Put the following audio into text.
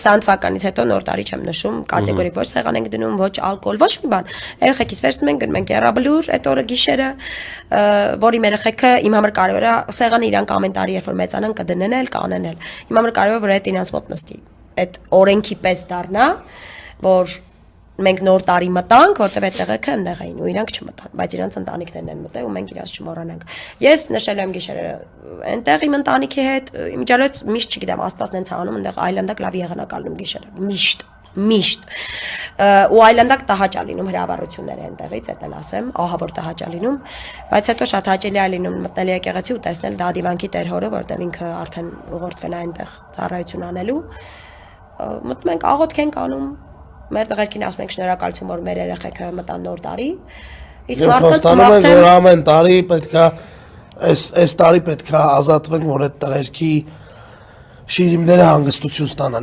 20 թվականից հետո նոր տարի չեմ նշում, կատեգորիկ ոչ սեղան ենք դնում, ոչ ալկոհոլ, ոչ մի բան։ Երեխեքից վերցնում ենք, գնում ենք եռաբլուր, այդ օրը գիշերը, որ իմ երեխեքը իմ համար կարևոր է, սեղանը իրանք ամեն տարի երբ որ մեծանան կդնեն էլ, կանեն էլ։ Իմ համար կարևոր է որ այդ իրանց մոտ նստի։ Այդ օրենքի պես դառնա, որ մենք նոր տարի մտանք, որտեղ այդ տեղեքը այնտեղ էին ու իրանք չմտան, բայց իրանց ընտանիքներն են մտել ու մենք իրանց չմոռանանք։ Ես նշել եմ գիշերը այնտեղ իմ ընտանիքի հետ, իմիջիալոց միշտ չգիտեմ, Աստվածն են ցանում, այնտեղ այլանդակ լավ եղանակ ալնում գիշերը, միշտ։ Ու այլանդակ տհաճ է լինում հրավառությունները այնտեղից, այդ էլ ասեմ, ահա որ տհաճ է լինում, բայց հետո շատ հաճելի է լինում մտնել եկեղեցի ու տեսնել դա դիվանքի տեր հորը, որտեղ ինքը արդեն ուղղորդվել է այնտեղ ծառայություն անելու։ Մտնում ենք աղոթք ենք անում, մեր տղերքին ասում ենք շնորհակալություն, որ մեր երեխեքը մտան նոր տարի։ Իսկ մարդկանց մաղթեմ, որ ամեն տարի պետքա այս տարի պետքա ազատվենք, որ այդ տղերքի շիրիմները հանգստություն ստանան։